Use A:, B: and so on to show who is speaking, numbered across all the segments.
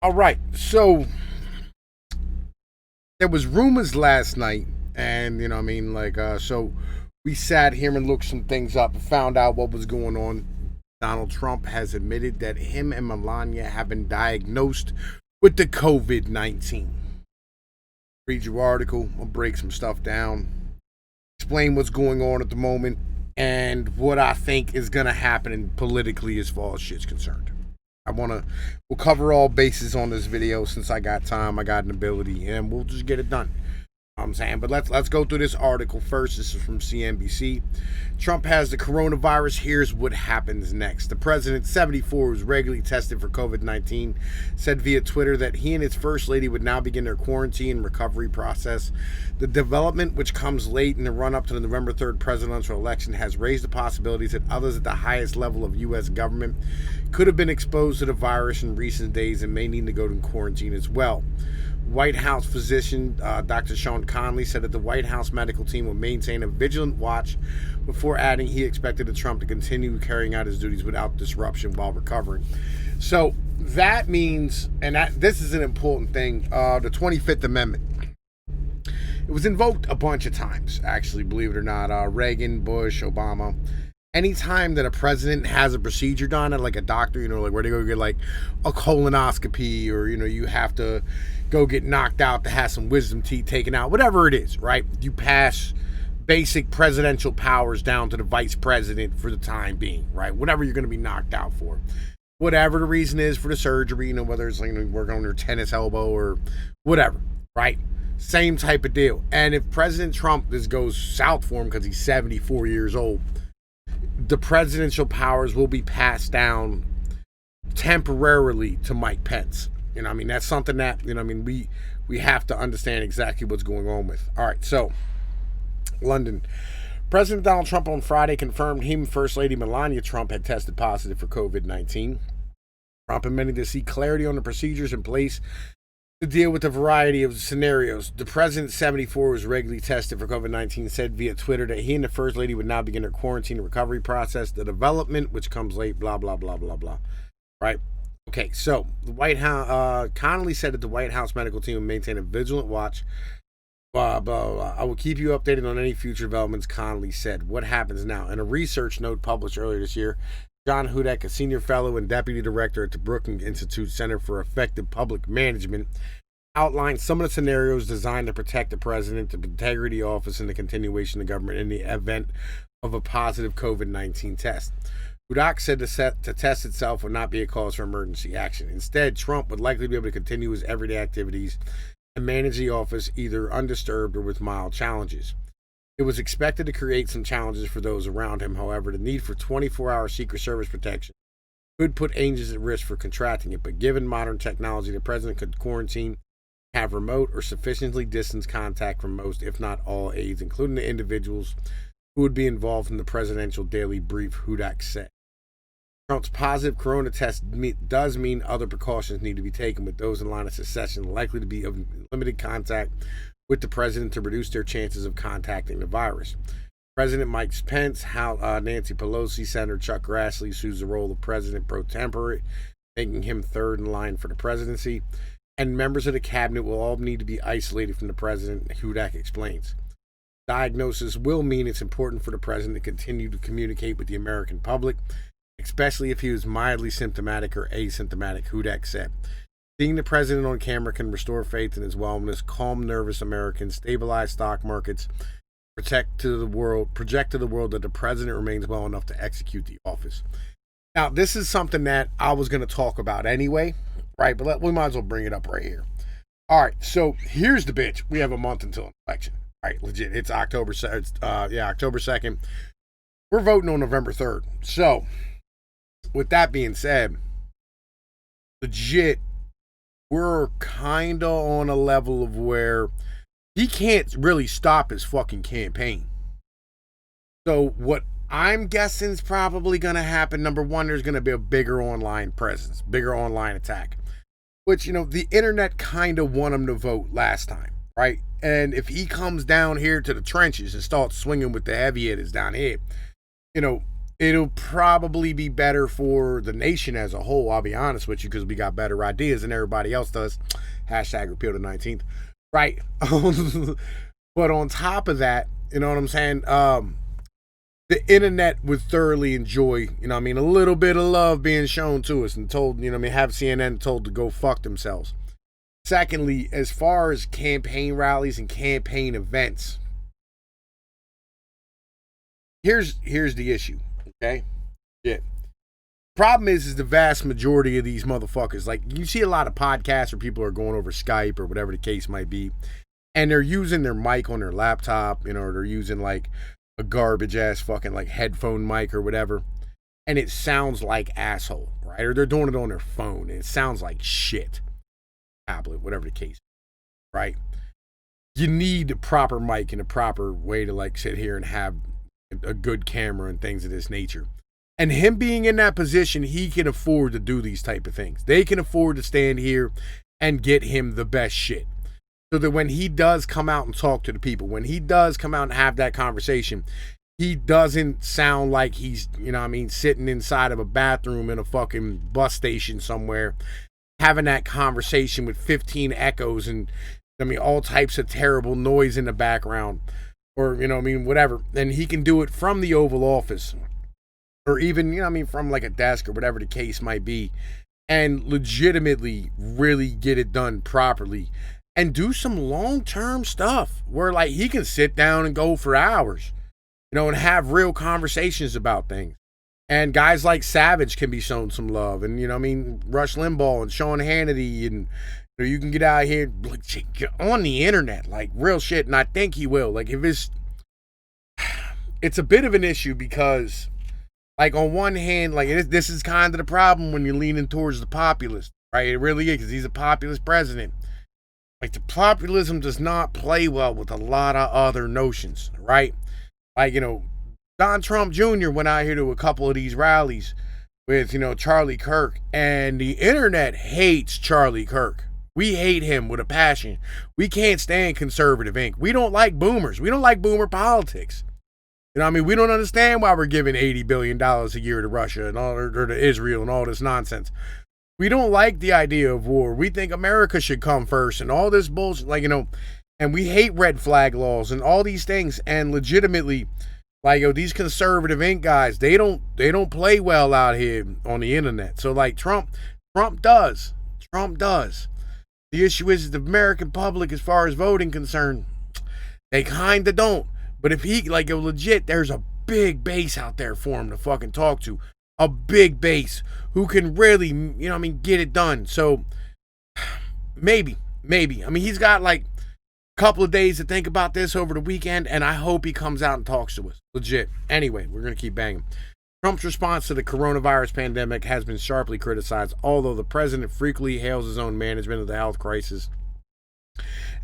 A: All right, so there was rumors last night, and so we sat here and looked some things up and found out what was going on. Donald Trump has admitted that him and Melania have been diagnosed with the COVID-19. Read your article, I'll break some stuff down, explain what's going on at the moment, and what I think is going to happen politically as far as shit's concerned. We'll cover all bases on this video since I got time, I got an ability, and we'll just get it done. I'm saying, but let's go through this article first. This is from CNBC. Trump has the coronavirus. Here's what happens next. The president, 74, who's regularly tested for COVID-19, said via Twitter that he and his first lady would now begin their quarantine and recovery process. The development, which comes late in the run-up to the November 3rd presidential election, has raised the possibilities that others at the highest level of U.S. government could have been exposed to the virus in recent days and may need to go to quarantine as well. White House physician Dr. Sean Conley said that the White House medical team will maintain a vigilant watch before adding he expected Trump to continue carrying out his duties without disruption while recovering. So that means, and this is an important thing, the 25th Amendment. It was invoked a bunch of times, actually, believe it or not. Reagan, Bush, Obama. Anytime that a president has a procedure done at like a doctor, like where they go get like a colonoscopy, or, you have to go get knocked out to have some wisdom teeth taken out, whatever it is, right? You pass basic presidential powers down to the vice president for the time being, right? Whatever you're going to be knocked out for. Whatever the reason is for the surgery, whether it's like working on your tennis elbow or whatever, right? Same type of deal. And if President Trump, this goes south for him because he's 74 years old, the presidential powers will be passed down temporarily to Mike Pence. That's something that, we have to understand exactly what's going on with. All right, so London. President Donald Trump on Friday confirmed he and First Lady Melania Trump had tested positive for COVID-19. Trump admitted to see clarity on the procedures in place to deal with a variety of scenarios. The president, 74, was regularly tested for COVID-19, said via Twitter that he and the First Lady would now begin their quarantine and recovery process. The development, which comes late, blah, blah, blah, blah, blah. Right? Okay, so the White House, Connolly said that the White House medical team would maintain a vigilant watch. Blah, blah, blah. I will keep you updated on any future developments, Connolly said. What happens now? In a research note published earlier this year, John Hudak, a senior fellow and deputy director at the Brookings Institute Center for Effective Public Management, outlined some of the scenarios designed to protect the president, the integrity of the office, and the continuation of government in the event of a positive COVID-19 test. Hudak said the test itself would not be a cause for emergency action. Instead, Trump would likely be able to continue his everyday activities and manage the office either undisturbed or with mild challenges. It was expected to create some challenges for those around him. However, the need for 24-hour Secret Service protection could put agents at risk for contracting it. But given modern technology, the president could quarantine, have remote or sufficiently distanced contact from most, if not all, aides, including the individuals who would be involved in the presidential daily brief, Hudak said. Trump's positive corona test does mean other precautions need to be taken, with those in line of succession likely to be of limited contact with the president to reduce their chances of contacting the virus. President Mike Pence, Nancy Pelosi, Senator Chuck Grassley assumes the role of president pro tempore, making him third in line for the presidency, and members of the cabinet will all need to be isolated from the president, Hudak explains. Diagnosis will mean it's important for the president to continue to communicate with the American public, especially if he was mildly symptomatic or asymptomatic, Hudak said. Seeing the president on camera can restore faith in his wellness, calm nervous Americans, stabilize stock markets, project to the world that the president remains well enough to execute the office. Now, this is something that I was going to talk about anyway, right? But we might as well bring it up right here. All right, so here's the bitch. We have a month until an election, right? Legit. It's October 2nd. We're voting on November 3rd. So, with that being said, legit, we're kind of on a level of where he can't really stop his fucking campaign. So what I'm guessing is probably going to happen, number one, there's going to be a bigger online presence, bigger online attack, which, the internet kind of won him to vote last time, right? And if he comes down here to the trenches and starts swinging with the heavy hitters down here, it'll probably be better for the nation as a whole. I'll be honest with you, because we got better ideas than everybody else does. Hashtag repeal the 19th. Right. But on top of that, you know what I'm saying? The internet would thoroughly enjoy, you know what I mean, a little bit of love being shown to us and told, you know what I mean, have CNN told to go fuck themselves. Secondly, as far as campaign rallies and campaign events, here's the issue, okay? Yeah. Problem is the vast majority of these motherfuckers, like, you see a lot of podcasts where people are going over Skype or whatever the case might be, and they're using their mic on their laptop, you know, or they're using like a garbage ass fucking like headphone mic or whatever, and it sounds like asshole, right? Or they're doing it on their phone and it sounds like shit, tablet, whatever the case, right? You need the proper mic and a proper way to like sit here and have a good camera and things of this nature. And him being in that position, he can afford to do these type of things. They can afford to stand here and get him the best shit. So that when he does come out and talk to the people, when he does come out and have that conversation, he doesn't sound like he's, you know what I mean, sitting inside of a bathroom in a fucking bus station somewhere, having that conversation with 15 echoes and, I mean, all types of terrible noise in the background, or, you know what I mean, whatever. And he can do it from the Oval Office, or even, you know what I mean, from like a desk or whatever the case might be, and legitimately really get it done properly. And do some long-term stuff where, like, he can sit down and go for hours, you know, and have real conversations about things. And guys like Savage can be shown some love. And, you know, I mean, Rush Limbaugh and Sean Hannity. And, you know, you can get out here, like, get on the internet, like, real shit. And I think he will. Like, if it's a bit of an issue because, like, on one hand, like, this is kind of the problem when you're leaning towards the populist, right? It really is, because he's a populist president. Like, the populism does not play well with a lot of other notions, right? Like, you know, Don Trump Jr. went out here to a couple of these rallies with, you know, Charlie Kirk, and the internet hates Charlie Kirk. We hate him with a passion. We can't stand conservative ink. We don't like boomers. We don't like boomer politics. You know what I mean? We don't understand why we're giving $80 billion a year to Russia and all, or to Israel and all this nonsense. We don't like the idea of war. We think America should come first and all this bullshit, like, you know, and we hate red flag laws and all these things. And legitimately, like, yo, these conservative ink guys, they don't play well out here on the internet. So, like, Trump does. The issue is the American public, as far as voting concerned, they kind of don't. But if he, like, yo, legit, there's a big base out there for him to fucking talk to. A big base who can really, you know what I mean, get it done. So maybe. I mean, he's got like a couple of days to think about this over the weekend, and I hope he comes out and talks to us. Legit. Anyway, we're going to keep banging. Trump's response to the coronavirus pandemic has been sharply criticized, although the president frequently hails his own management of the health crisis.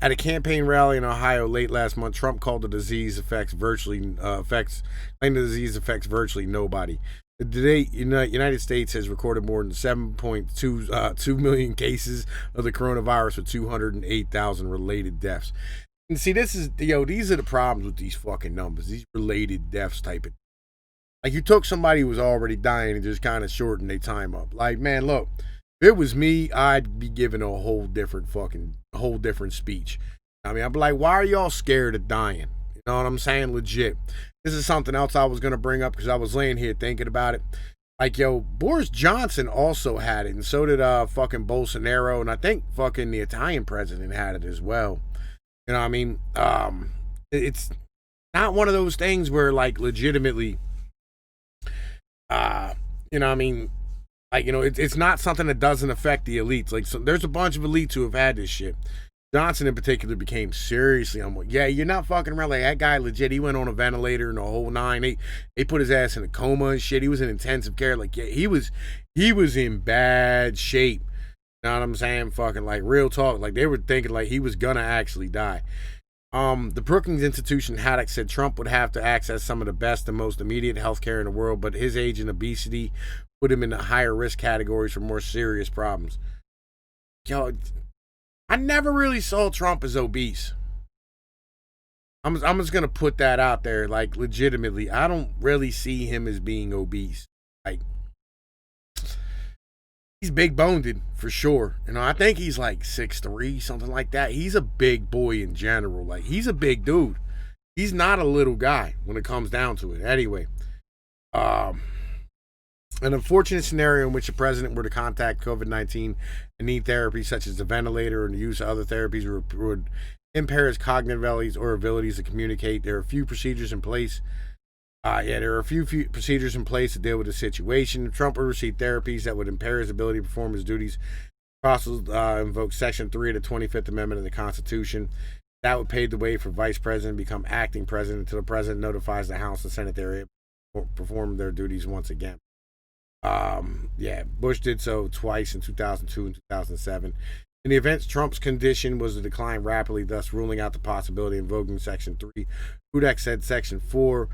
A: At a campaign rally in Ohio late last month, Trump called the disease claimed the disease affects virtually nobody. Today, United States has recorded more than 7.2 million cases of the coronavirus with 208,000 related deaths. And see, these are the problems with these fucking numbers, these related deaths type of. Like, you took somebody who was already dying and just kind of shortened their time up. Like, man, look, if it was me, I'd be giving a whole different speech. I mean, I'd be like, why are y'all scared of dying? You know what I'm saying? Legit. This is something else I was going to bring up because I was laying here thinking about it. Like, yo, Boris Johnson also had it, and so did fucking Bolsonaro, and I think fucking the Italian president had it as well. You know what I mean? It's not one of those things where, like, legitimately, you know what I mean? Like, you know, it's not something that doesn't affect the elites. Like, so there's a bunch of elites who have had this shit. Johnson in particular became seriously unwell. Yeah, you're not fucking around. Like, that guy legit, he went on a ventilator and the whole nine. They put his ass in a coma and shit. He was in intensive care. Like, yeah, he was in bad shape. You know what I'm saying? Fucking, like, real talk. Like, they were thinking like he was gonna actually die. The Brookings Institution Haddock said Trump would have to access some of the best and most immediate health care in the world, but his age and obesity put him in the higher risk categories for more serious problems. Yo, I never really saw Trump as obese. I'm just gonna put that out there, like legitimately. I don't really see him as being obese. Like he's big boned for sure. You know, I think he's like 6'3", something like that. He's a big boy in general. Like he's a big dude. He's not a little guy when it comes down to it. Anyway, um, an unfortunate scenario in which the president were to contact COVID-19 and need therapy such as the ventilator and the use of other therapies would impair his cognitive abilities or abilities to communicate. There are a few procedures in place. There are a few procedures in place to deal with the situation. Trump would receive therapies that would impair his ability to perform his duties. Also invoke Section 3 of the 25th Amendment of the Constitution. That would pave the way for Vice President to become acting president until the president notifies the House and Senate they're able to perform their duties once again. Bush did so twice in 2002 and 2007. In the event Trump's condition was to decline rapidly, thus ruling out the possibility of invoking Section 3, Hudak said Section 4 would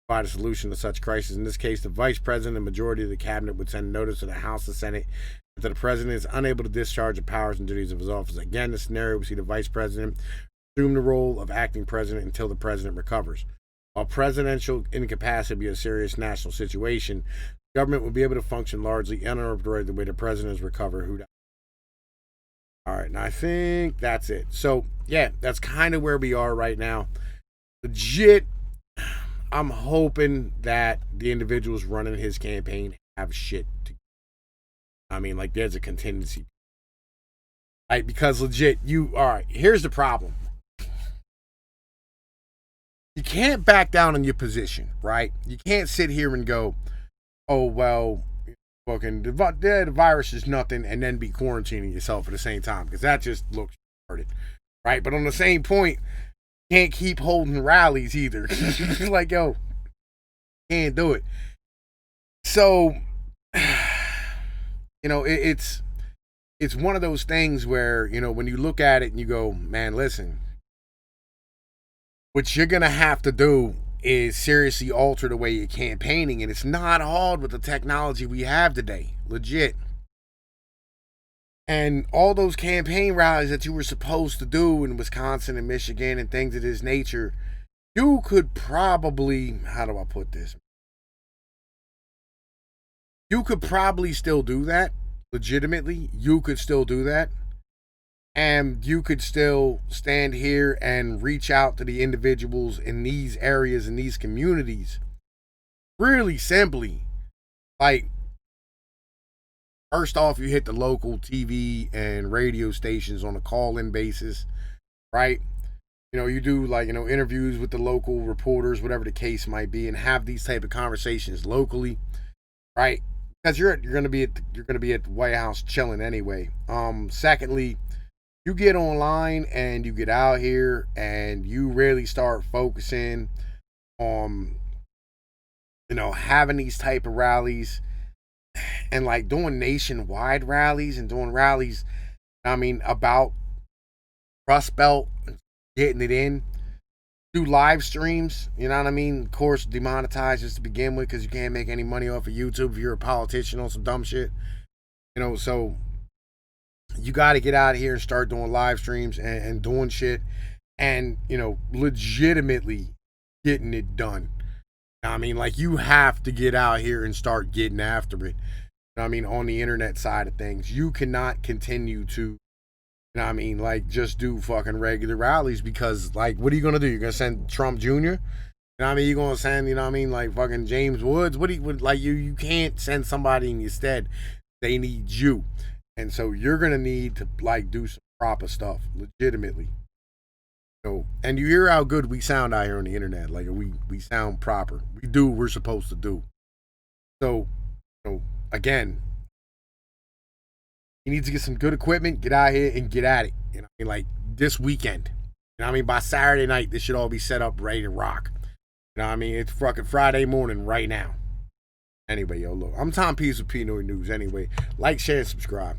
A: provide a solution to such crisis. In this case, the Vice President and majority of the cabinet would send notice to the House and Senate that the President is unable to discharge the powers and duties of his office. Again, the scenario would see the Vice President assume the role of acting President until the President recovers. While presidential incapacity would be a serious national situation, the government would be able to function largely uninterrupted the way the President has recovered. All right, and I think that's it. So, yeah, that's kind of where we are right now. Legit, I'm hoping that the individuals running his campaign have shit to. I mean, like, there's a contingency. Right, because legit, all right, here's the problem. You can't back down on your position, right? You can't sit here and go, oh, well, fucking the virus is nothing, and then be quarantining yourself at the same time, because that just looks retarded, right? But on the same point, you can't keep holding rallies either. Like, yo, can't do it. So, you know, it's one of those things where, you know, when you look at it and you go, man, listen, what you're going to have to do is seriously alter the way you're campaigning. And it's not hard with the technology we have today. Legit. And all those campaign rallies that you were supposed to do in Wisconsin and Michigan and things of this nature, you could probably, how do I put this? You could probably still do that. Legitimately, you could still do that. And you could still stand here and reach out to the individuals in these areas, in these communities. Really simply. Like, first off, you hit the local TV and radio stations on a call-in basis, right? You know, you do, like, you know, interviews with the local reporters, whatever the case might be, and have these type of conversations locally, right? Because you're gonna be at the White House chilling anyway. Secondly, you get online and you get out here and you really start focusing on, you know, having these type of rallies and like doing nationwide rallies and doing rallies, I mean, about Rust Belt, getting it in, do live streams, you know what I mean? Of course, demonetized just to begin with because you can't make any money off of YouTube if you're a politician on some dumb shit, you know, so you got to get out of here and start doing live streams and doing shit and, you know, legitimately getting it done. I mean, like, you have to get out here and start getting after it. I mean, on the internet side of things, you cannot continue to, you know what I mean, like, just do fucking regular rallies because, like, what are you going to do? You're going to send Trump Jr.? You know what I mean? You're going to send, you know what I mean, like, fucking James Woods? You can't send somebody in your stead. They need you. And so you're going to need to, like, do some proper stuff, legitimately. So, and you hear how good we sound out here on the internet. Like, we sound proper. We do what we're supposed to do. So, you know, again, you need to get some good equipment, get out here and get at it. You know what I mean? Like, this weekend. You know what I mean? By Saturday night, this should all be set up, ready to rock. You know what I mean? It's fucking Friday morning right now. Anyway, yo, look, I'm Tom Pease with Pnoid News. Anyway, like, share, and subscribe.